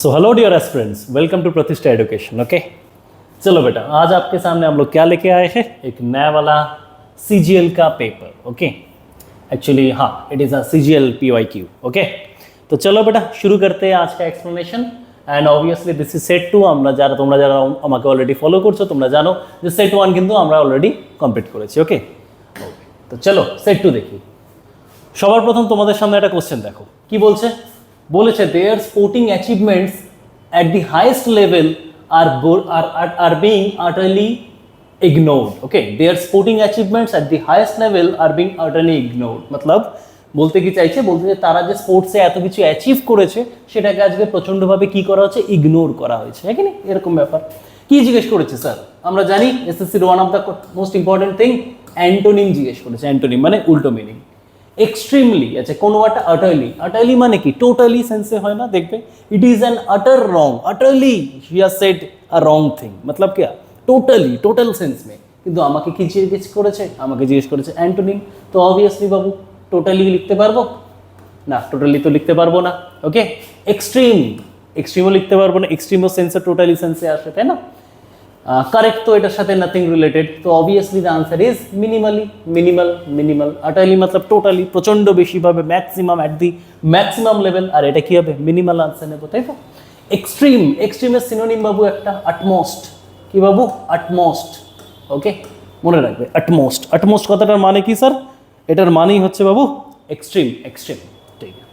So hello dear aspirants, welcome to Pratishtha education. Okay, चलो बेटा, आज आपके सामने हम लोग क्या लेके आए हैं, एक नया वाला CGL का पेपर। ओके, एक्चुअली हाँ, it is a CGL PYQ। Okay, तो चलो बेटा शुरू करते हैं आज का explanation. And obviously this is set 2। আমরা যারা তোমরা যারা আমাকে অলরেডি ফলো করছো তোমরা জানো যে সেট 1 কিন্তু আমরা অলরেডি কমপ্লিট করেছি। ওকে, তো চলো সেট 2 দেখি। সবার প্রথম তোমাদের সামনে একটা কোশ্চেন দেখো, কি বলছে? বলেছে their sporting achievements at the highest level are being utterly ignored. Okay, their sporting achievements at the highest level are being utterly ignored. मतलब বলতে কি চাইছে? বলতে যে তারা যে স্পোর্টসে এত কিছু অ্যাচিভ করেছে সেটাকে আজকে প্রচণ্ডভাবে কি করা হচ্ছে, ইগনোর করা হয়েছে। হ্যাঁ কি না, এরকম ব্যাপার। কি জিজ্ঞেস করেছে স্যার? আমরা জানি এসএসসির one of the most important thing antonym জিজ্ঞেস করেছে। অ্যান্টোনিম মানে উল্টো মিনিং। এক্সট্রিমলি, আচ্ছা কোনো একটা আটারলি মানে কি টোটালি সেন্সে হয় না, দেখবে ইট is an utter wrong. Utterly he has said a wrong thing, मतलब क्या টোটালি, টোটাল সেন্স में। কিন্তু আমাকে কি জিজ্ঞেস করেছে? আমাকে জিজ্ঞেস করেছে অ্যান্টোনিম। তো অবভিয়াসলি বাবু টোটালি লিখতে পারবো না, টোটালি তো লিখতে পারবো না। ওকে, এক্সট্রিমও লিখতে পারবো না, এক্সট্রিমও সেন্সে টোটালি সেন্সে আসে, তাই না? करेक्ट, तो एटार साथे नथिंग रिलेटेड, तो obviously the answer is minimal. Utterly मतलब टोटाली, प्रचंड बेशी भावे, maximum at the maximum level, और एटा कि होबे मिनिमल आंसर नेब, ताई तो। एक्सट्रीमेर सिनोनिम बाबू एकटा अटमोस्ट। कि बाबू? अटमोस्ट। ओके, मने राखबे अटमोस्ट कथाटार माने कि सर? एटार मानेई होच्छे बाबू एक्सट्रीम। ठीक है,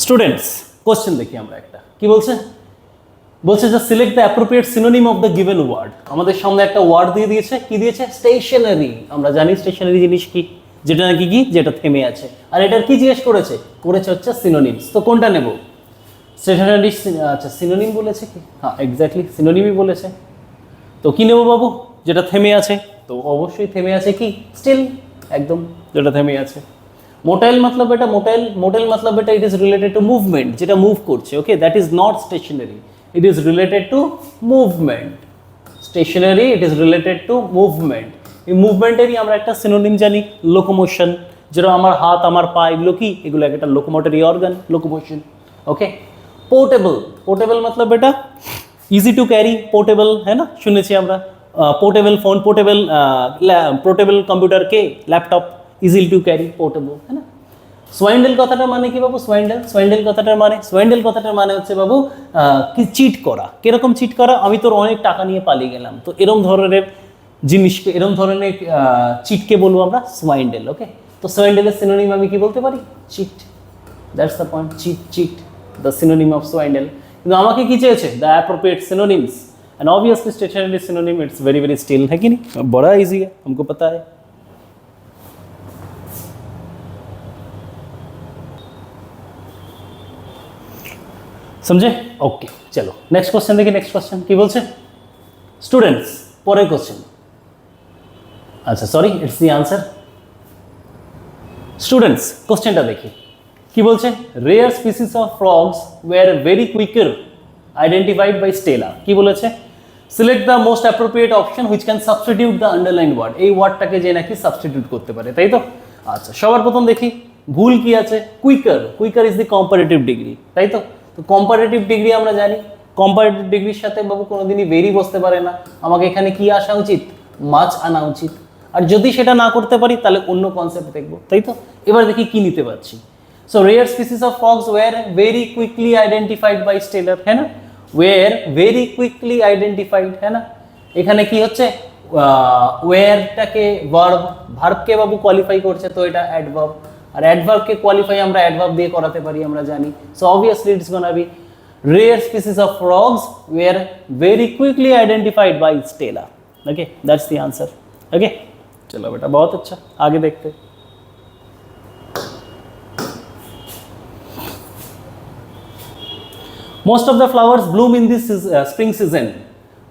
স্টুডেন্টস কোশ্চেন দেখি আমরা একটা, কি বলছে? বলছে যে select the appropriate synonym of the given word. আমাদের সামনে একটা ওয়ার্ড দিয়ে দিয়েছে, কি দিয়েছে? স্টেশনারি। আমরা জানি স্টেশনারি জিনিস কি, যেটা নাকি কি, যেটা থেমে আছে। আর এটার কি জিজ্ঞেস করেছে? হচ্ছে সিনোনিমস। তো কোনটা নেব? স্টেশনারি, আচ্ছা সিনোনিম বলেছে কি? হ্যাঁ এক্স্যাক্টলি সিনোনিমই বলেছে। তো কি নেব বাবু? যেটা থেমে আছে। তো অবশ্যই থেমে আছে কি? স্টিল, একদম যেটা থেমে আছে। मोटाइल मतलब बेटा मोटाइल मतलब बेटा it is related to movement, যেটা মুভ করছে। Okay, that is not stationary, it is related to movement. Stationary it is related to movement. এই মুভমেন্টেরই আমরা একটা সিনোনিম জানি, লোকোমোশন। যেটা আমার হাত, আমার পা, এগুলো কি? এগুলো একটা লোকোমোটরি অর্গান, লোকোমোশন। ওকে, पोर्टेबल मतलब बेटा इजी टू कैरी, पोर्टेबल है ना, শুনেছি আমরা। पोर्टेबल फोन, पोर्टेबल कंप्यूटर के laptop, easily to carry, portable, है ना। সোয়াইন্ডেল কথাটার মানে কি বাবু? সোয়াইন্ডেল কথাটার মানে হচ্ছে বাবু কি, চিট করা। কিরকম চিট করা? আমি তোর অনেক টাকা নিয়ে পালিয়ে গেলাম, তো এরকম ধরনের জিনিসকে, এরকম ধরনের চিটকে বলবো আমরা সোয়াইন্ডেল। ওকে, তো সোয়াইন্ডেলের সিনোনিম আমি কি বলতে পারি? Cheat. That's the point, cheat the synonym of swindle. কিন্তু আমাকে কি চেয়েছে? The appropriate synonyms, and obviously stationery synonym it's very still, है कि नहीं? बड़ा ईजी है, हमको पता है। समझे? ओके, चलो नेक्स्ट क्वेश्चन देखिए। नेक्स्ट क्वेश्चन की बोलছে? स्टूडेंट्स পরের क्वेश्चन, अच्छा sorry it's the answer. Students क्वेश्चनটা দেখি কি বলছে? Rare species of frogs were very quicker identified by Stella. কি বলেছে? Select the most appropriate option which can substitute the underlined word. এই ওয়ার্ডটাকে যে নাকি সাবস্টিটিউট করতে পারে, তাই তো? আচ্ছা, সবার প্রথম দেখি ভুল কি আছে। Quicker is the comparative degree, তাই তো? তো কম্পারেটিভ ডিগ্রি আমরা জানি, কম্পারেটিভ ডিগ্রির সাথে বাবু কোনোদিনই ভেরি বসতে পারে না। আমাকে এখানে কি আসা উচিত? মাছ আনা উচিত। আর যদি সেটা না করতে পারি তাহলে অন্য কনসেপ্ট দেখবো, তাই তো? এবার দেখি কি নিতে পারছি। So rare species of frogs were very quickly identified by Stella, है ना। ওয়্যার ভেরি কুইকলি আইডেন্টিফাইড, है ना। এখানে কি হচ্ছে? ওয়্যারটাকে ভার্বকে বাবু কোয়ালিফাই করছে, তো এটা অ্যাডভার্ব। আর অ্যাডভার্বকে কোয়ালিফাই আমরা অ্যাডভার্ব দিয়ে করাতে পারি, আমরা জানি। So obviously it's gonna be rare species of frogs were very quickly identified by Stella. Okay, that's the answer. Okay, चलो बेटा बहुत अच्छा, आगे देखते। Most of the flowers bloom in this spring season,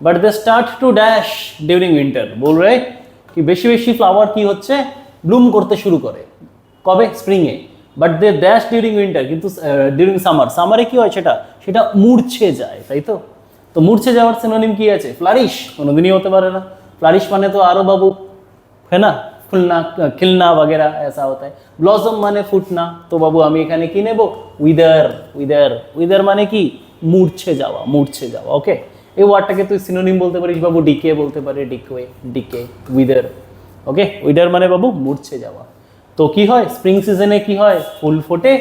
but they start to dash during winter। बोल रहे कि বেশি ফ্লাওয়ার কি হচ্ছে? ব্লুম করতে শুরু করে কবে? স্প্রিংয়ে। But they dash during winter, কিন্তু ডিউরিং সামারে কি হয়? সেটা মূর্ছে যায়, তাই তো? তো মূর্ছে যাওয়ার সিনোনিম কি আছে? ফ্লারিশ। কোনোদিনই হতে পারে না। ফ্লারিশ মানে তো আরো বাবু, है ना, खुलना, खिलना वगैरह ऐसा होता है। ब्लॉसम माने फुटना, तो बाबू আমি এখানে কি নেব, উইদার। উইদার, উইদার মানে কি মূর্ছে যাওয়া, মূর্ছে যাওয়া। ওকে, এই ওয়ার্ডটাকে তুই সিনোনিম বলতে পারিস বাবু, ডিকে বলতে পারে, ডিকে, ডিকে, উইদার। ওকে, উইদার মানে বাবু মূর্ছে যাওয়া। তো কি হয় স্প্রিং সিজনে কি হয়, ফুল ফোটে,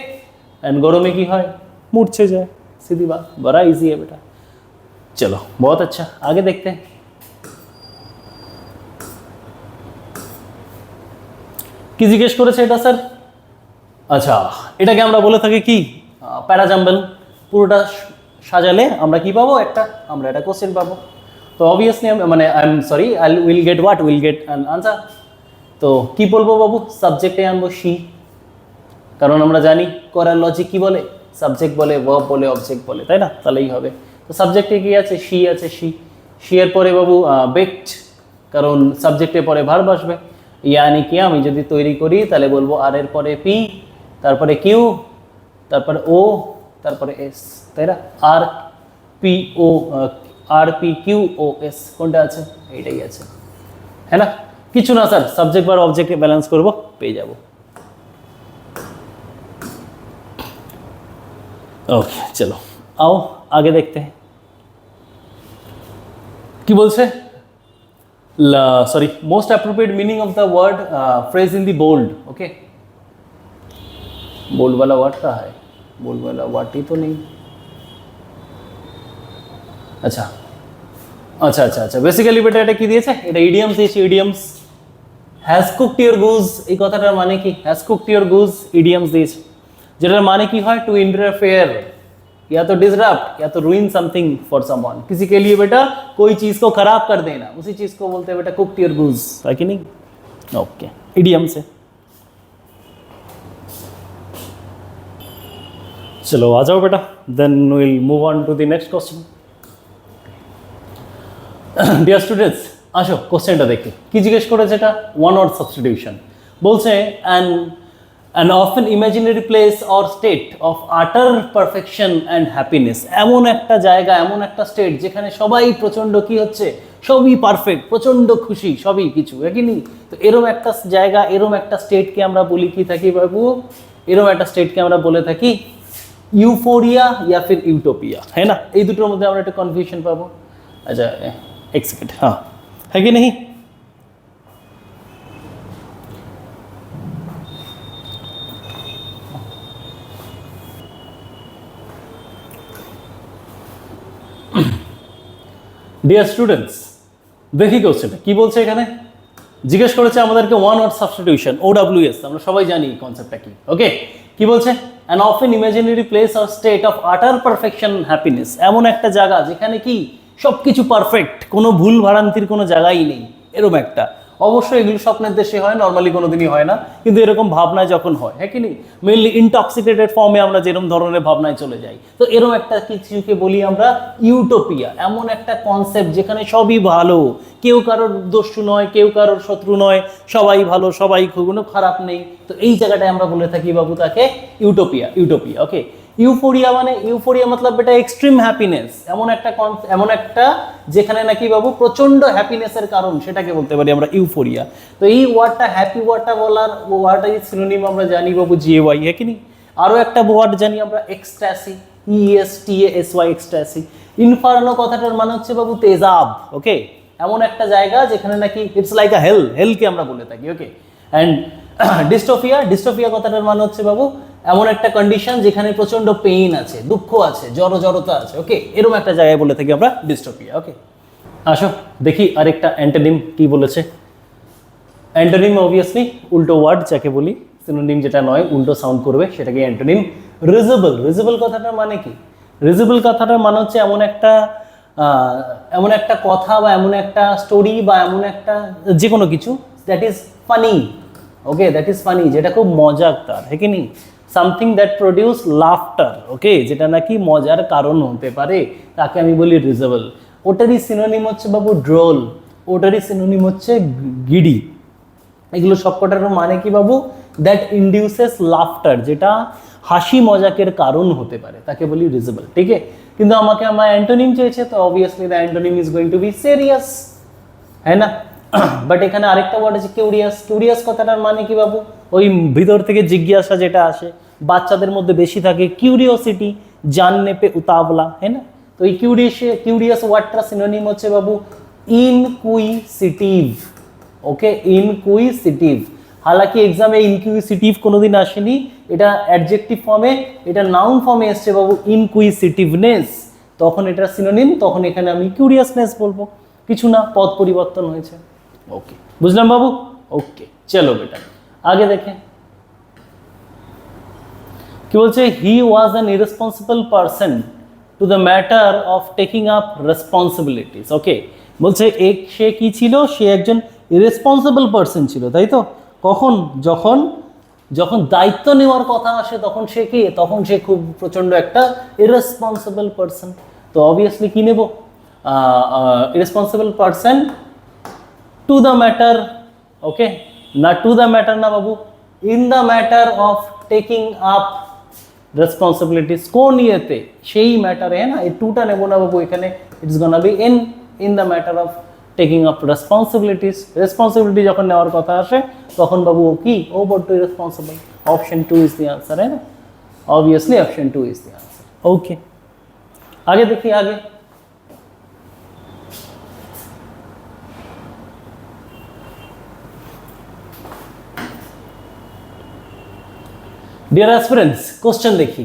एंड गरमे की है मूर्छे जाए, सीधी बात, बड़ा इजी है बेटा। चलो बहुत अच्छा, आगे देखते हैं। কি জিজ্ঞেস করেছে এটা স্যার? আচ্ছা, এটাকে আমরা বলে থাকি কি প্যারাজাম্বল। পুরোটা সাজালে আমরা কি পাবো, একটা আমরা এটা কোশ্চেন পাবো। তো অবভিয়াসলি মানে I am sorry, I will get what, will get an answer. তো কি বলবো বাবু, সাবজেক্টে আনবো শি, কারণ আমরা জানি করার লজিক কি বলে, সাবজেক্ট বলে, ভার্ব বলে, অবজেক্ট বলে, তাই না? তাহলেই হবে। তো সাবজেক্টে কি আছে, শি আছে, শি এর পরে বাবু বেকড, কারণ সাবজেক্টের পরে ভার্ব আসবে। ইয়ানি কি আমি যদি তৈরি করি তাহলে বলবো আর এর পরে পি, তারপরে কিউ, তারপরে ও, তারপরে এস, তাই না? আর পি ও, আর পি কিউ ও এস, কোনটা আছে? এইটাই আছে, হ্যাঁ না? কিছু না স্যার, সাবজেক্ট বার অবজেক্টে ব্যালেন্স করবো, পেয়ে যাবো। ओके चलो आओ आगे देखते हैं। কি বলছে, sorry, most appropriate meaning of the word phrase in the bold. Okay, bold वाला वर्ड कहाँ है, बोल्ड वाला वर्ड ही तो नहीं। अच्छा अच्छा अच्छा अच्छा, বেসিক্যালি বেটা এটা কি দিয়েছে, এটা ইডিয়ামস দিয়েছে। Idioms has cooked your goose, এই কথাটার মানে কি, has cooked your goose idioms দিয়েছে, যেটার মানে কি হয় টু इंटरफेयर, या तो डिसरप्ट या तो ruin something for someone, किसी के लिए बेटा कोई चीज को खराब कर देना, उसी चीज को बोलते हैं बेटा कुक योर गुज, है कि नहीं? ओके, इडियम से। चलो आ जाओ बेटा, then will move on to the next question. Dear students আসো কোশ্চেনটা দেখি কি জিজ্ঞেস করেছে, এটা ওয়ান ওয়ার্ড সাবস্টিটিউশন বলছে। an often imaginary place or state of utter perfection and happiness, এমন একটা জায়গা, এমন একটা স্টেট যেখানে সবাই প্রচন্ড কি হচ্ছে, সবই পারফেক্ট, প্রচন্ড খুশি, সবই কিছু, কি নি? তো এরকম একটা জায়গা, এরকম একটা স্টেটকে আমরা বলি কি থাকি বাবু, এরকম একটা স্টেটকে আমরা বলে থাকি ইউফোরিয়া या फिर ইউটোপিয়া, है ना? এই দুটোর মধ্যে আমরা একটা কনফিউশন পাবো। আচ্ছা এক সেকেন্ড, হ্যাঁ है कि नहीं? ডিয়ার স্টুডেন্টস দেখি কোশ্চেনটা কি বলছে। এখানে জিজ্ঞেস করেছে আমাদেরকে ওয়ান ওয়ার্ড সাবস্টিটিউশন, OWS, আমরা সবাই জানি কনসেপ্টটা কি। ওকে, কি বলছে, an often imaginary place or state of আটার পারফেকশন হ্যাপিনেস, এমন একটা জায়গা যেখানে কি সব কিছু পারফেক্ট, কোনো ভুল ভ্রান্তির কোনো জায়গাই নেই, এরকম একটা। অবশ্যই এগুলো স্বপ্নের দেশে হয়, নর্মালি কোনো দিনই হয় না, কিন্তু এরকম ভাবনায় যখন হয়, হ্যাঁ কি নেই, মেনলি ইনটক্সিকেটেড ফর্মে আমরা যেরকম ধরনের ভাবনায় চলে যাই, তো এরকম একটা কিছুকে বলি আমরা ইউটোপিয়া। এমন একটা কনসেপ্ট যেখানে সবই ভালো, কেউ কারোর দস্যু নয়, কেউ কারোর শত্রু নয়, সবাই ভালো, সবাই কোনো খারাপ নেই। তো এই জায়গাটায় আমরা বলে থাকি বাবু তাকে ইউটোপিয়া, ইউটোপিয়া। ওকে, ইউফোরিয়া মানে, ইউফোরিয়া মতলব বেটা এক্সট্রিম হ্যাপিনেস, এমন একটা যেখানে নাকি বাবু প্রচন্ড হ্যাপিনেসের কারণ, সেটাকে বলতে পারি আমরা ইউফোরিয়া। তো এই ওয়ার্ডটা, হ্যাপি ওয়ার্ডটা বলার ওয়ার্ডটাই সিনোনিম আমরা জানি বাবু GAY, হ্যাঁ কি নি? আরও একটা ওয়ার্ড জানি আমরা এক্সট্যাসি, ESTASY, এক্সট্যাসি। ইনফার্নো কথাটার মানে হচ্ছে বাবু তেজাব। ওকে, এমন একটা জায়গা যেখানে নাকি ইটস লাইক আ হেল, হেলকে আমরা বলে থাকি। ওকে, অ্যান্ড ডিস্টোপিয়া, ডিস্টোপিয়া কথাটার মানে হচ্ছে বাবু এমন একটা কন্ডিশন যেখানে প্রচন্ড পেইন আছে, দুঃখ আছে, জড়তা আছে। ওকে, এরকম একটা জায়গায় বলে থাকি আমরা ডিস্টোপিয়া। ওকে, আসো দেখি আরেকটা অ্যান্টোনিম কি বলেছে। অ্যান্টোনিম অবভিয়াসলি উল্টো ওয়ার্ড যাকে বলি, সিনোনিম যেটা নয়, উল্টো সাউন্ড করবে, সেটাকে অ্যান্টোনিম। রিজেবল, রিজেবল কথাটার মানে কি? রিজেবল কথাটার মানে হচ্ছে এমন একটা কথা বা এমন একটা স্টোরি বা এমন একটা যে কোনো কিছু that is funny. Okay, that is funny, যেটা খুব মজাদার, হ্যাঁ কি নি? Something that produce laughter. Okay, যেটা নাকি মজার কারণ হতে পারে, তাকে আমি বলি রিজেবল। ওটারই সিনোনিম হচ্ছে বাবু ড্রোল, ওটারই সিনোনিম হচ্ছে গিডি। এগুলো সবকটার মানে কি বাবু, দ্যাট ইন্ডিউসেস লাফটার, যেটা হাসি মজাকের কারণ হতে পারে, তাকে বলি রিজেবল। ঠিক আছে, কিন্তু আমার অ্যান্টোনিম চেয়েছে, তো obviously the antonym is going to be serious, है ना? বাট এখানে আরেকটা ওয়ার্ড আছে কিউরিয়াস। কিউরিয়াস কথাটার মানে কি বাবু? ওই ভিতর থেকে জিজ্ঞাসা যেটা আসে, বাচ্চাদের মধ্যে বেশি থাকে কিউরিওসিটি, জাননে পে উতাবলা, হ্যাঁ না? তো এই কিউরিয়াস ওয়ার্ডটা সিনোনিম হচ্ছে বাবু ইনকুইসিটিভ। ওকে, ইনকুইসিটিভ। হালাকি এক্সামে ইনকুইসিটিভ কোনোদিন আসেনি, এটা অ্যাডজেক্টিভ ফর্মে, এটা নাউন ফর্মে এসছে বাবু ইনকুইসিটিভনেস। তখন এটা সিনোনিম, তখন এখানে আমি কিউরিয়াসনেস বলবো, কিছু না, পদ পরিবর্তন হয়েছে। ওকে, বুঝলাম বাবু? ওকে, চলো বেটা আগে দেখে কি বলছে। He was an irresponsible person to the matter of taking up responsibilities. Okay, বলছে সে কি ছিল? সে একজন ইরেসপন্সিবল পারসন ছিল, তাই তো? কখন? যখন যখন দায়িত্ব নেওয়ার কথা আসে তখন সে কি? তখন সে খুব প্রচন্ড একটা ইরেসপন্সিবল পারসন। তো অবভিয়াসলি কি নেব? Irresponsible person to the matter. Okay, না টু দ্য ম্যাটার না বাবু, in the matter of taking up responsibilities. কোন ইয়েতে? সেই ম্যাটারে, হ্যাঁ না? এই টুটা নেবো না বাবু এখানে, it's gonna be in the matter of taking up responsibilities. Responsibility যখন নেওয়ার কথা আসে তখন বাবু ও কি? ও বড্ড responsible. Option 2 is the answer, হ্যাঁ না? Obviously option 2 is the answer. Okay, আগে দেখি আগে। ডিয়ার অ্যাসপিরেন্টস, কোশ্চেন দেখি।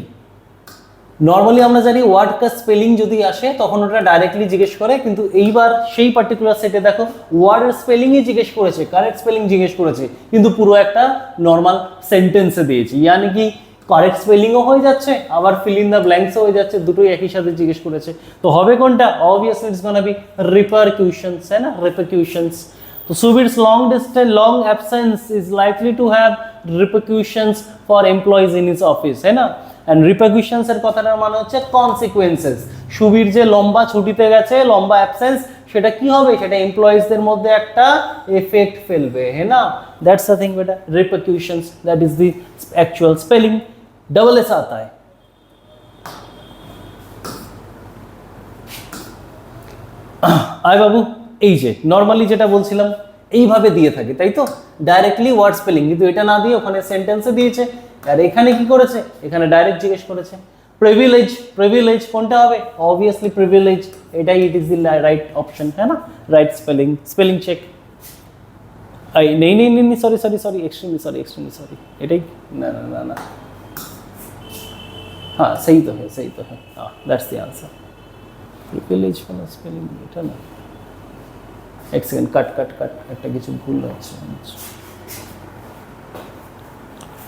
নর্মালি আমরা জানি ওয়ার্ড কা স্পেলিং যদি আসে তখন ওটা ডাইরেক্টলি জিজ্ঞেস করে, কিন্তু এইবার সেই পার্টিকুলার সেটে দেখো ওয়ার্ডের স্পেলিংই জিজ্ঞেস করেছে, কারেক্ট স্পেলিং জিজ্ঞেস করেছে, কিন্তু পুরো একটা নর্মাল সেন্টেন্সে দিয়েছি। ইয়ানি কি কারেক্ট স্পেলিংও হয়ে যাচ্ছে, আবার ফিল ইন দ্য ব্ল্যাঙ্কসও হয়ে যাচ্ছে, দুটোই একই সাথে জিজ্ঞেস করেছে। তো হবে কোনটা? অবভিয়াসলি ইটস গোনা বি রিপারকিউশনস, হ্যাঁ না? রিপারকিউশনস। তো Subir's long absence is likely to have repercussions for employees in his office, है ना? And repercussions এর কথাটার মানে হচ্ছে consequences। সুবীর যে লম্বা ছুটিতে গেছে, লম্বা অ্যাবসেন্স, সেটা কি হবে? সেটা এমপ্লয়িজদের মধ্যে একটা এফেক্ট ফেলবে, হ্যাঁ না? That's the thing বেটা, repercussions, that is the actual spelling। double s आता है। আয় বাবু, এই যে নর্মালি যেটা বলছিলাম এইভাবে দিয়ে থাকে, তাই তো? ডাইরেক্টলি ওয়ার্ড স্পেলিং, কিন্তু এটা না দিয়ে ওখানে সেন্টেন্সে দিয়েছে। আর এখানে কি করেছে? এখানে ডাইরেক্ট জিজ্ঞেস করেছে। প্রিভিলেজ, প্রিভিলেজ কোনটা হবে? অবভিয়াসলি প্রিভিলেজ, এটাই it is the right option, হ্যাঁ না? Right spelling, spelling check. I নেই নেই নেই, sorry sorry sorry, extremely sorry, এটাই না না না না, हाँ सही तो है, सही तो है, हाँ दैट्स द आंसर। প্রিভিলেজ কোন স্পেলিং এটা না, এক সেকেন্ড, কাট একটা কিছু ভুল হচ্ছে।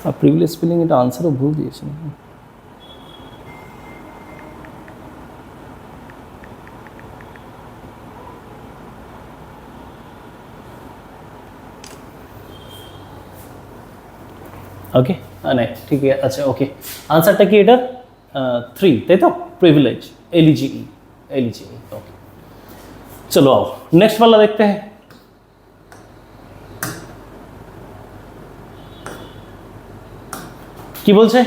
আর প্রিভিলেজ স্পেলিং এটা আনসারও ভুল দিয়েছে। ওকে, नहीं ठीक है, अच्छा ओके, आंसरটা কি এটা? 3, তাই তো? Privilege, elegy, okay. चलो आओ नेक्स्ट वाला देखते हैं। কি বলছে?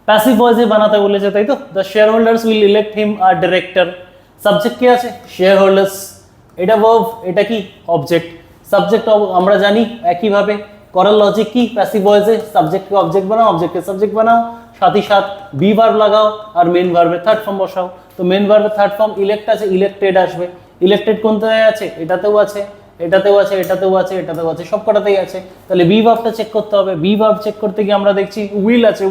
প্যাসিভ ভয়েসে বানাতে বলেছে, তাই তো? The share holders will elect him our director. Subject কি আছে? Share holders. এটা ভার্ব, এটা কি? অবজেক্ট। সাবজেক্ট আমরা জানি একইভাবে করার লজিক কি? প্যাসিভ ভয়েসে সাবজেক্টকে অবজেক্ট বানাও, অবজেক্টকে সাবজেক্ট বানাও, সাথে সাথ বি ভার্ব লাগাও আর মেন ভার্বের থার্ড ফর্ম বসাও। তো মেন ভার্বের থার্ড ফর্ম ইলেক্ট আছে, ইলেক্টেড আসবে। ইলেক্টেড কোনটায় আছে? এটাতেও আছে, এটাতেও আছে, এটাতেও আছে, এটাতেও আছে, সব কটাতেই আছে। তাহলে বি ভার্বটা চেক করতে হবে। বি ভার্ব চেক করতে গিয়ে আমরা দেখছি উইল আছে,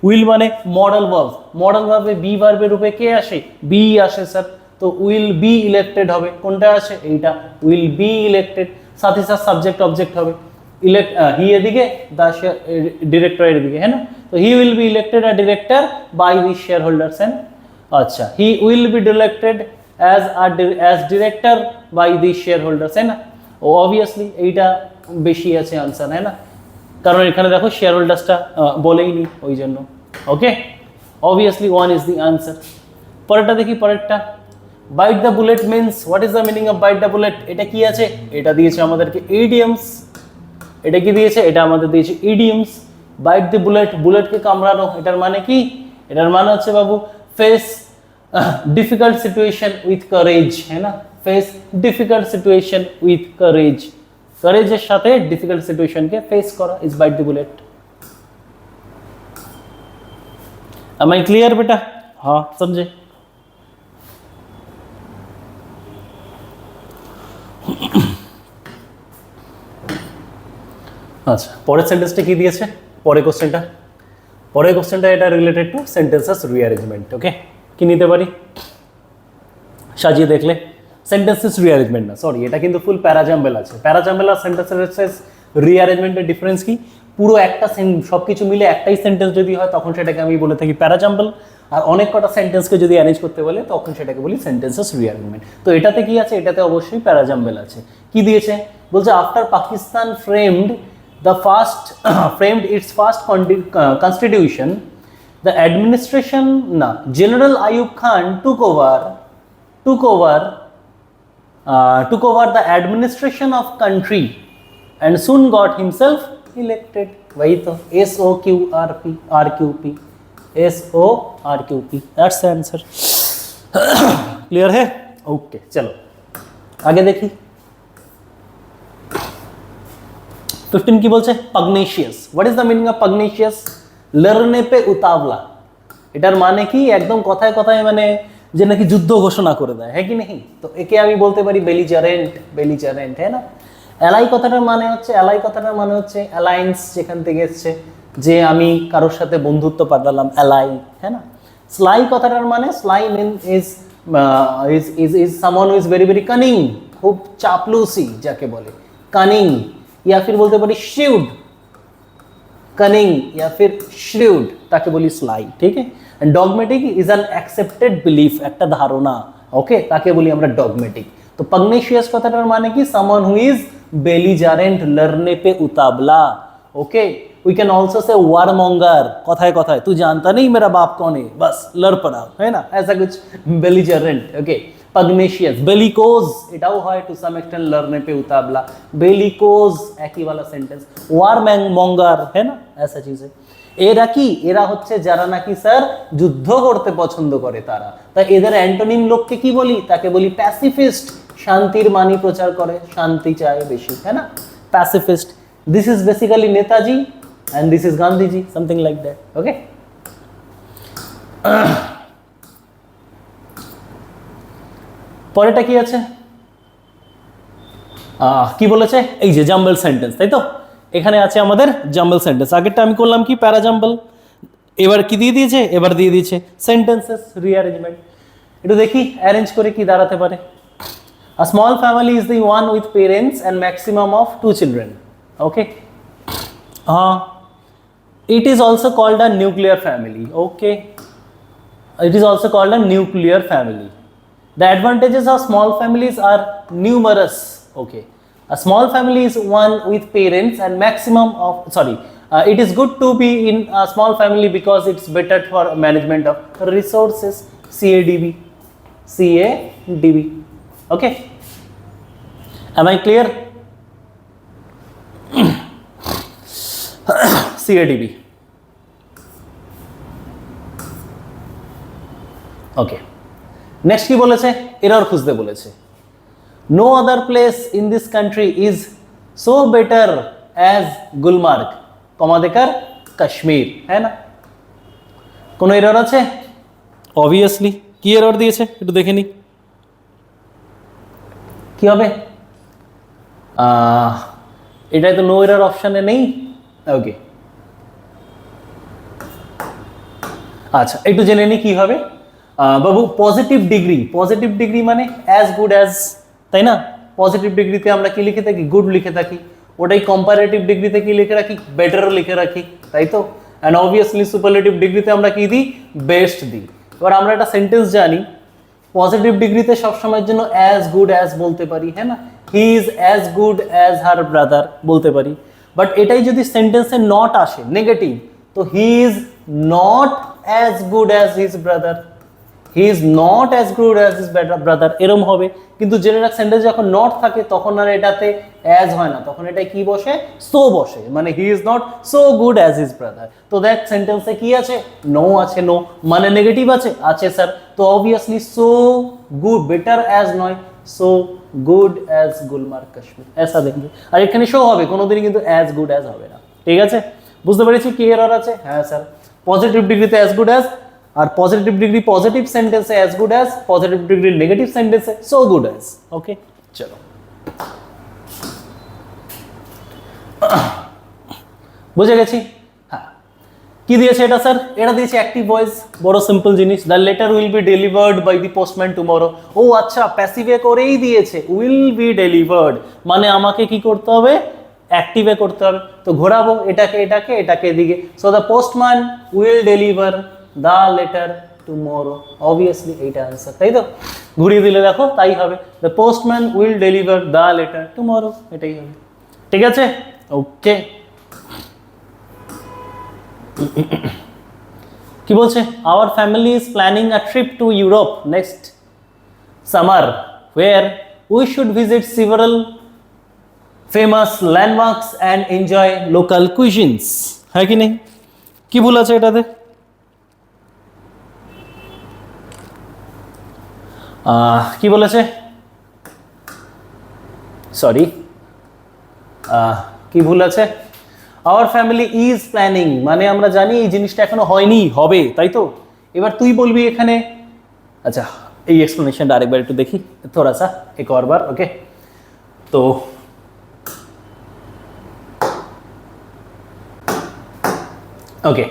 উইল মানে মডেল ভার্ব। মডেল ভার্বে বি ভার্বের রূপে কে আসে? বি আসে স্যার। তো উইল বি ইলেক্টেড হবে, কোনটা আসে? এইটা, উইল বি ইলেক্টেড। সাথে সাথে সাবজেক্ট অবজেক্ট হবে। হি এদিকে, দ্য ডিরেক্টর এদিকে, হ্যাঁ না? তো he will be elected or director by the shareholders, হ্যাঁ। আচ্ছা, he will be elected as director by the shareholders, है ना? ও অবভিয়াসলি এইটা বেশি আছে আনসার, है ना? কারণ এখানে দেখো শেয়ার হোল্ডার্সটা বলেই নি, ওই জন্য। ওকে, অবভিয়াসলি 1 ইজ দি আনসার। পরেরটা দেখি, পরেরটা byte the bullet means, what is the meaning of byte the bullet? এটা কি আছে? এটা দিয়েছে আমাদেরকে ইডিয়মস। এটা কি দিয়েছে? এটা আমাদের দিয়েছে ইডিয়মস। বাইট দ্য বুলেট, বুলেটকে কামড়ানো, এটার মানে কি? এটার মানে হচ্ছে বাবু face difficult situation with courage, है ना? Face difficult situation with courage, কারেজের সাথে ডিফিকাল্ট সিচুয়েশনকে ফেস করা is bite the bullet. Am I clear बेटा? हाँ समझे? আচ্ছা পরের সেন্টেন্সটা কি দিয়েছে, পরের কোশ্চেনটা এটা রিলেটেড টু সেন্টেন্সেস রিঅ্যারেঞ্জমেন্ট। ওকে, কি নিতে পারি সাজিয়ে দেখলে? সেন্টেন্সেস রিঅ্যারেঞ্জমেন্ট না, সরি, এটা কিন্তু ফুল প্যারাজাম্বেল আছে। প্যারাজাম্বেল আর সেন্টেন্সেস রিঅ্যারেঞ্জমেন্টের ডিফারেন্স কি? পুরো একটা সব কিছু মিলে একটাই সেন্টেন্স যদি হয় তখন সেটাকে আমি বলে থাকি প্যারাজাম্বেল, আর অনেক কটা সেন্টেন্সকে যদি অ্যারেঞ্জ করতে বলে তখন সেটাকে বলি সেন্টেন্সেস রিঅ্যারেঞ্জমেন্ট। তো এটাতে কি আছে? এটাতে অবশ্যই প্যারাজাম্বেল আছে। কি দিয়েছে? বলছে after Pakistan framed its first constitution, the administration General Ayub Khan took over the administration of country and soon got himself elected. वही तो SOQRP, that's the answer. Clear है? ओके चलो आगे देखिए। 15 কি বলছে? Pugnacious. What is the meaning of pugnacious? লড়নে পে উতাবলা। এটার মানে কি? একদম কথায় কথায় মানে যে নাকি যুদ্ধ ঘোষণা করে দেয়, হ্যাঁ কি নেই? তো একে আমি বলতে পারি বেলিজারেন্ট, হ্যাঁ না? অ্যালাই কথাটার মানে হচ্ছে অ্যালায়েন্স, যেখান থেকে এসছে যে আমি কারোর সাথে বন্ধুত্ব পাঠালাম, অ্যালাই, হ্যাঁ না? স্লাই কথাটার মানে is someone who is very very cunning, খুব চাপলুসি যাকে বলে, কানিং, या फिर बोलते पारी श्रीउड, कनिंग या फिर श्रीउड, ताके बोली स्लाई। ठीक है। And dogmatic is an accepted belief, একটা ধারণা, ওকে, তাকে বলি আমরা ডগমেটিক। তো পাগনেশিয়াস কথাটার মানে কি? সামওয়ান হু ইজ বেলিজারেন্ট, লড়নে पे उतावला। Okay, we can also say वारमोंगर, কথায় কথায় तू जानता नहीं मेरा बाप कौन है, बस लड़ पड़ा, है ना, ऐसा कुछ बेलिजारेंट। ओके, पग्नेशियस, बेलिकोज, এটাও হয় টু সাম এক্সটেন্ট লড়নে पे उतावला, বেলিकोज একই वाला সেন্টেন্স, ওয়ারমঙ্গার, है ना, ऐसा चीज है। এরা কি? এরা হচ্ছে যারা নাকি স্যার যুদ্ধ করতে পছন্দ করে তারা। তাই এদের অ্যান্টোনিম লোককে কি বলি? তাকে বলি প্যাসিফিস্ট, শান্তির বাণী প্রচার করে, শান্তি চায় বেশি, है ना, pacifist. This is basically Netaji and this is Gandhiji, something like that. Okay. পরেরটা কি আছে? কি বলেছে? এই যে জাম্বল সেন্টেন্স, তাই তো? এখানে আছে আমাদের জাম্বল সেন্টেন্স। আগেরটা আমি করলাম কি? প্যারাজাম্বল। এবার কি দিয়ে দিয়েছে? এবার দিয়ে দিয়েছে সেন্টেন্সেস রিঅ্যারেঞ্জমেন্ট। একটু দেখি অ্যারেঞ্জ করে কি দাঁড়াতে পারে। A small family is the one with parents and maximum of 2 children. Okay. It is also called a nuclear family. Okay, it is also called a nuclear family. The advantages of small families are numerous. Okay, a small family is one with parents and maximum of it is good to be in a small family because it's better for management of resources. CADB. Okay, am I clear? CADB. Okay, next কি বলেছে? Error খুঁজতে বলেছে। No other place in this country is so better as Gulmarg, কমাদেকার কাশ্মীর, হ্যাঁ না? কোনো error আছে? Obviously. কি এরর দিয়েছে একটু দেখে নি, কি হবে? এটাই তো নো এরর অপশানে নেই। ওকে, আচ্ছা একটু জেনে নি কি হবে বাবু। পজিটিভ ডিগ্রি মানে অ্যাজ গুড অ্যাজ, তাই না? পজিটিভ ডিগ্রিতে আমরা কি লিখে থাকি? গুড লিখে থাকি। ওটাই কম্পারেটিভ ডিগ্রিতে কি লিখে রাখি? বেটার লিখে রাখি, তাই তো? অ্যান্ড অবভিয়াসলি সুপারলেটিভ ডিগ্রিতে আমরা কি দিই? বেস্ট দিই। এবার আমরা একটা সেন্টেন্স জানি, পজিটিভ ডিগ্রিতে সবসময়ের জন্য অ্যাজ গুড অ্যাজ বলতে পারি, হ্যাঁ না? He is as good as her brother বলতে পারি। বাট এটাই যদি সেন্টেন্সে নট আসে, নেগেটিভ, তো he is not as good as his brother, he is not as good as his brother, এরকম হবে। কিন্তু জেনারেল সেন্টেন্স যখন নট থাকে তখন আর এটাতে অ্যাজ হয় না, তখন এটা কি বসে? সো বসে, মানে he is not so good as his brother. তো দেখ সেন্টেন্সে কি আছে? নো আছে। নো মানে নেগেটিভ আছে? আছে স্যার। তো obviously so good, better as নয়, so good as Gulmarg Kashmir ऐसा देंगे আর এখানে শো হবে কোনোদিনই কিন্তু অ্যাজ গুড অ্যাজ হবে না ঠিক আছে বুঝতে পেরেছি কি এরর আছে হ্যাঁ স্যার পজিটিভ ডিগ্রিতে অ্যাজ গুড অ্যাজ আর পজিটিভ ডিগ্রি পজিটিভ সেন্টেন্সে as good as positive degree negative সেন্টেন্সে সো গুড অ্যাজ ওকে চলো বুঝে গেছি হ্যাঁ কি দিয়েছে এটা স্যার এটা দিয়েছে অ্যাক্টিভ ভয়েস বড় সিম্পল জিনিস the letter will be delivered by the postman tomorrow ও আচ্ছা প্যাসিভে করেই দিয়েছে উইল বি ডেলিভার্ড মানে আমাকে কি করতে হবে অ্যাক্টিভে করতে হবে তো ঘোরাবো এটাকে এটাকে এটাকে এদিকে so the postman will deliver the letter tomorrow obviously এইটা আনসার তাই তো ঘুরিয়ে দিলে দেখো তাই হবে the postman will deliver the letter tomorrow এটাই হবে ঠিক আছে ওকে কি বলছে our family is planning a trip to Europe next summer where we should visit several famous landmarks and enjoy local cuisines হ্যাঁ কি নেই কি ভুল আছে এটাতে কি বলেছে সরি কি ভুল আছে আওয়ার ফ্যামিলি ইজ প্ল্যানিং মানে আমরা জানি এই জিনিসটা এখনো হয়নি হবে তাই তো এবার তুই বলবি এখানে আচ্ছা এই এক্সপ্লেনেশনটা আরেকবার একটু দেখি থোড়া সা এক और बार ওকে তো ওকে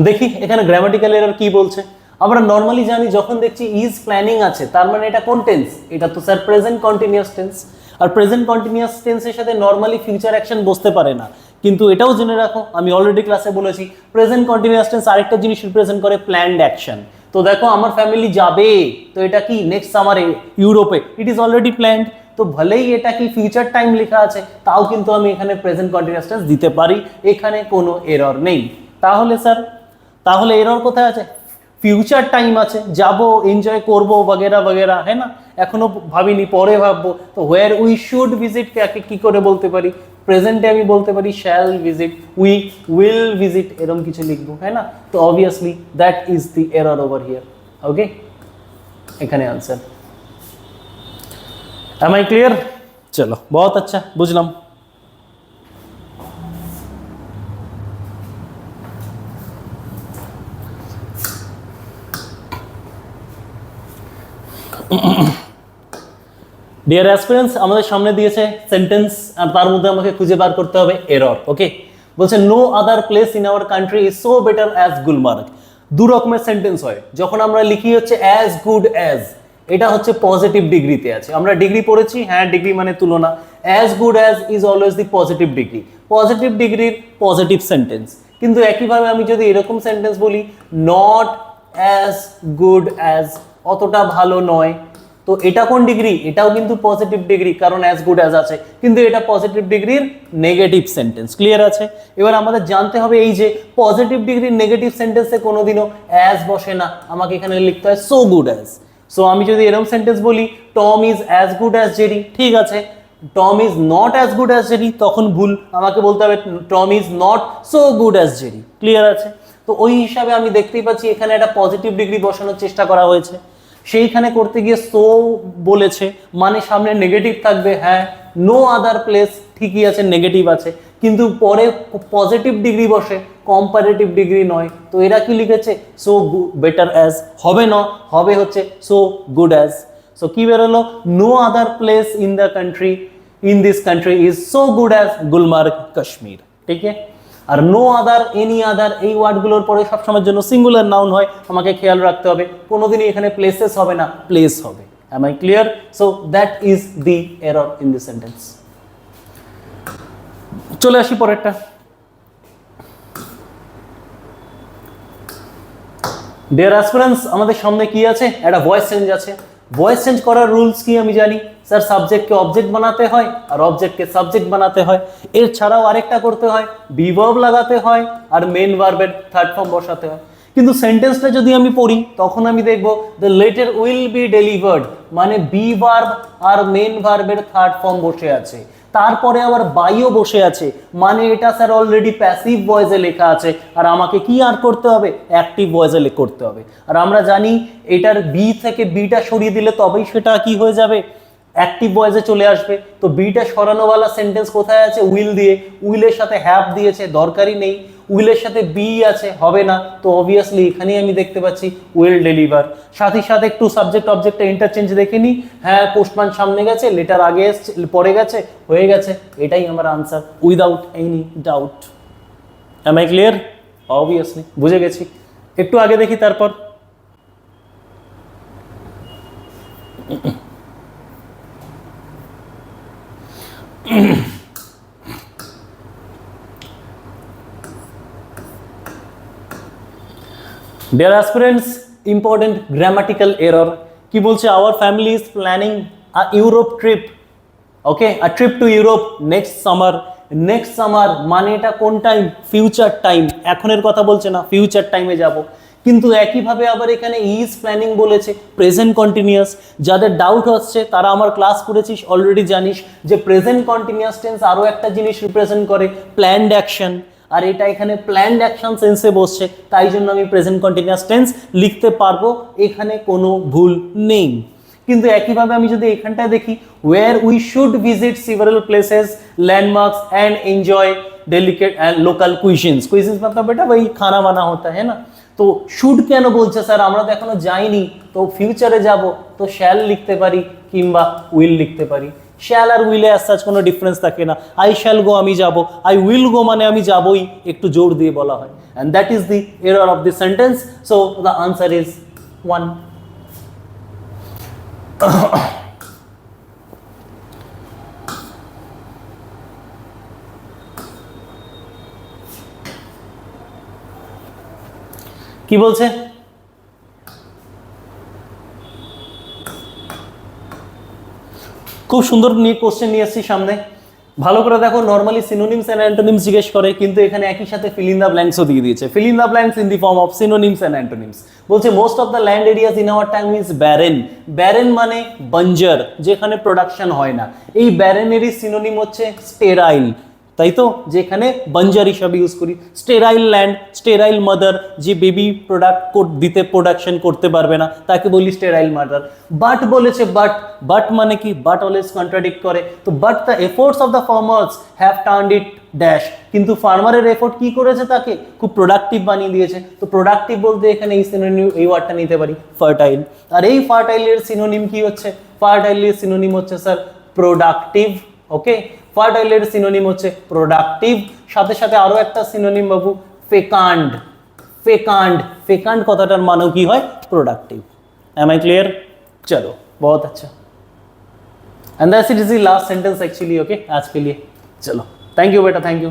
দেখি এখানে গ্রামাটিক্যাল এরর কি বলছে আমরা নরমালি জানি যখন দেখছি ইজ প্ল্যানিং আছে তার মানে এটা কোন টেন্স এটা তো স্যার প্রেজেন্ট কন্টিনিউয়াস টেন্স আর প্রেজেন্ট কন্টিনিউয়াস টেন্সের সাথে নরমালি ফিউচার অ্যাকশন বসতে পারে না কিন্তু এটাও জেনে রাখো আমি অলরেডি ক্লাসে বলেছি প্রেজেন্ট কন্টিনিউয়াস টেন্স আরেকটা জিনিস রিপ্রেজেন্ট করে প্ল্যান্ড অ্যাকশন তো দেখো আমার ফ্যামিলি যাবে তো এটা কি নেক্সট সামারে ইউরোপে ইট ইজ অলরেডি প্ল্যান্ড তো ভলেই এটা কি ফিউচার টাইম লেখা আছে তাও কিন্তু আমি এখানে প্রেজেন্ট কন্টিনিউয়াস টেন্স দিতে পারি এখানে কোনো এরর নেই তাহলে স্যার তাহলে এরর কোথায় আছে ফিউচার টাইম আছে যাব এনজয় করব वगैरह वगैरह है ना এখনো ভাবিনি পরে ভাববো তো হোয়ার উই শুড ভিজিট কাকে কি করে বলতে পারি প্রেজেন্টে আমি বলতে পারি shall visit we will visit এরকম কিছু লিখবো হ্যাঁ না তো obviously that is the error over here okay এখানে आंसर एम आई क्लियर चलो बहुत अच्छा बुझलाम ডিয়ার অ্যাসপিরেন্টস আমাদের সামনে দিয়েছে সেন্টেন্স আর তার মধ্যে আমাকে খুঁজে বার করতে হবে এরর ওকে বলছে no other place in our country is so better as Gulmarg দু রকমের সেন্টেন্স হয় যখন আমরা লিখি হচ্ছে অ্যাজ গুড অ্যাজ এটা হচ্ছে পজিটিভ ডিগ্রিতে আছে আমরা ডিগ্রি পড়েছি হ্যাঁ ডিগ্রি মানে তুলনা as good as is always the positive degree positive ডিগ্রির পজিটিভ সেন্টেন্স কিন্তু একইভাবে আমি যদি এরকম সেন্টেন্স বলি নট অ্যাজ গুড অ্যাজ অতটা ভালো নয় তো এটা কোন ডিগ্রি এটাও কিন্তু পজিটিভ ডিগ্রি কারণ অ্যাজ গুড অ্যাজ আছে কিন্তু এটা পজিটিভ ডিগ্রির নেগেটিভ সেন্টেন্স ক্লিয়ার আছে এবার আমাদের জানতে হবে এই যে পজিটিভ ডিগ্রির নেগেটিভ সেন্টেন্সে কোনোদিনও অ্যাজ বসে না আমাকে এখানে লিখতে হয় সো গুড অ্যাজ সো আমি যদি এরকম সেন্টেন্স বলি Tom is as good as Jerry ঠিক আছে Tom is not as good as Jerry তখন ভুল আমাকে বলতে হবে Tom is not so good as Jerry clear আছে তো ওই হিসাবে আমি দেখতেই পাচ্ছি এখানে একটা পজিটিভ ডিগ্রি বসানোর চেষ্টা করা হয়েছে সেইখানে করতে গিয়ে সো বলেছে মানে সামনে নেগেটিভ থাকবে হ্যাঁ নো আদার প্লেস ঠিকই আছে নেগেটিভ আছে কিন্তু পরে পজিটিভ ডিগ্রি বসে কম্পারেটিভ ডিগ্রি নয় তো এরা কি লিখেছে সো বেটার অ্যাজ হবে না হবে হচ্ছে সো গুড অ্যাজ সো কি বেরোলো no other place in the country in this country is so good as Gulmarg Kashmir ঠিক আছে আর নো আদার এনি আদার এই ওয়ার্ডগুলোর পরে সবসময়ের জন্য সিঙ্গুলার নাউন হয় আমাকে খেয়াল রাখতে হবে কোনোদিনই এখানে প্লেসেস হবে না প্লেস হবে am I clear so that is the error in this sentence চলে আসি পরেরটা ডিয়ার অ্যাসপিরেন্টস আমাদের সামনে কি আছে একটা ভয়েস চেঞ্জ আছে ভয়েস চেঞ্জ করার রুলস কি আমি জানি স্যার সাবজেক্টকে অবজেক্ট বানাতে হয় আর অবজেক্টকে সাবজেক্ট বানাতে হয় এর ছাড়াও আরেকটা করতে হয় বি ভার্ব লাগাতে হয় আর মেন ভার্বের থার্ড ফর্ম বসাতে হয় কিন্তু সেন্টেন্সটা যদি আমি পড়ি তখন আমি দেখব the letter will be delivered মানে বি ভার্ব আর মেন ভার্বের থার্ড ফর্ম বসে আছে তারপরে আবার বাইও বসে আছে, মানে এটা স্যার অলরেডি প্যাসিভ ভয়েসে লেখা আছে, আর আমাকে কি আর করতে হবে, অ্যাক্টিভ ভয়েসে করতে হবে। আর আমরা জানি এটার বি থেকে বিটা সরিয়ে দিলে তবেই সেটা কি হয়ে যাবে, অ্যাক্টিভ ভয়েসে চলে আসবে। তো বিটা সরানোওয়ালা সেন্টেন্স কোথায় আছে, উইল দিয়ে, উইলের সাথে হ্যাভ দিয়েছে, দরকারই নেই। উইলের সাথে বি আছে, হবে না, তো অবভিয়াসলি এখানেই আমি দেখতে পাচ্ছি উইল ডেলিভার। সাথে সাথে একটু সাবজেক্ট অবজেক্টটা ইন্টারচেঞ্জ দেখে নিই, হ্যাঁ পোস্টম্যান সামনে গেছে, লেটার আগে এসছে, পরে গেছে, হয়ে গেছে, এটাই আমার answer without any doubt. Am I clear? Obviously বুঝে গেছি। একটু আগে দেখি তারপর। Dear aspirants, important grammatical error. কি বলছে, our family is planning a Europe trip. Okay, a trip to Europe next summer. Next summer মানে এটা কোন টাইম, ফিউচার টাইম, এখনের কথা বলছে না, ফিউচার টাইমে যাব। কিন্তু একইভাবে আবার এখানে ইজ প্ল্যানিং বলেছে, প্রেজেন্ট কন্টিনিউয়াস। যাদের ডাউট হচ্ছে তারা আমার ক্লাস করেছিস, অলরেডি জানিস যে প্রেজেন্ট কন্টিনিউয়াস টেন্স আরও একটা জিনিস রিপ্রেজেন্ট করে, প্ল্যান্ড অ্যাকশন। আর এটা এখানে প্ল্যান্ড অ্যাকশন সেন্সে বসছে, তাই জন্য আমি প্রেজেন্ট কন্টিনিউয়াস টেন্স লিখতে পারবো, এখানে কোনো ভুল নেই। কিন্তু একইভাবে আমি যদি এখানটায় দেখি, where we should visit several places, landmarks and enjoy delicate and local cuisines. Cuisines मतलब बेटा वही खाना वाना होता है ना। তো শুড কেন বলছে স্যার, আমরা তো এখনো যাইনি, তো ফিউচারে যাব, তো শ্যাল লিখতে পারি কিংবা উইল লিখতে পারি। শ্যাল আর উইলে অ্যাজ সাচ কোনো ডিফারেন্স থাকে না। আই শ্যাল গো, আমি যাব, আই উইল গো মানে আমি যাবই, একটু জোর দিয়ে বলা হয়। And that is the error of the sentence, so the answer is 1. কি বলছে, খুব সুন্দর নিয়ে কোশ্চেন নিয়ে এসেছি সামনে, ভালো করে দেখো। নর্মালি সিনোনিমস এন্ড অ্যান্টোনিমস জিজ্ঞেস করে, কিন্তু এখানে একই সাথে ফিল ইন দ্য ব্ল্যাঙ্কসও দিয়ে দিয়েছে। Fill in the blanks in the form of synonyms and antonyms. বলছে most of the land areas in our time is barren. Barren মানে বঞ্জার, যেখানে প্রোডাকশন হয় না। এই ব্যারেনেরই সিনোনিম হচ্ছে স্টেরাইল, তাই তো, যেখানে বঞ্জার হিসাবে ইউজ করি। স্টেরাইল ল্যান্ড, স্টেরাইল মাদার, যে বেবি দিতে প্রোডাকশন করতে পারবে না, তাকে বলি স্টেরাইল মাদার। বাট বলেছে, বাট মানে কি, বাট অলওয়েজ কন্ট্রাডিক্ট করে। তো but the efforts of the farmers have turned it dash, কিন্তু ফার্মারের এফোর্ট কি করেছে, তাকে খুব প্রোডাক্টিভ বানিয়ে দিয়েছে। তো প্রোডাক্টিভ বলতে এখানে এই সিনোনিম, এই ওয়ার্ডটা নিতে পারি ফার্টাইল। আর এই ফার্টাইলের সিনোনিম কি হচ্ছে, ফার্টাইলের সিনোনিম হচ্ছে স্যার প্রোডাক্টিভ। ওকে, ফার্টাইলের সিনোনিম হচ্ছে প্রোডাক্টিভ। সাথে সাথে আরো একটা সিনোনিম বাবু, ফেকান্ড। ফেকান্ড, ফেকান্ড কথাটার মানেও কি হয়, প্রোডাক্টিভ। M I clear? चलो बहुत अच्छा। And that's it is the last sentence actually. Okay, आज के लिए चलो, थैंक यू बेटा, थैंक यू।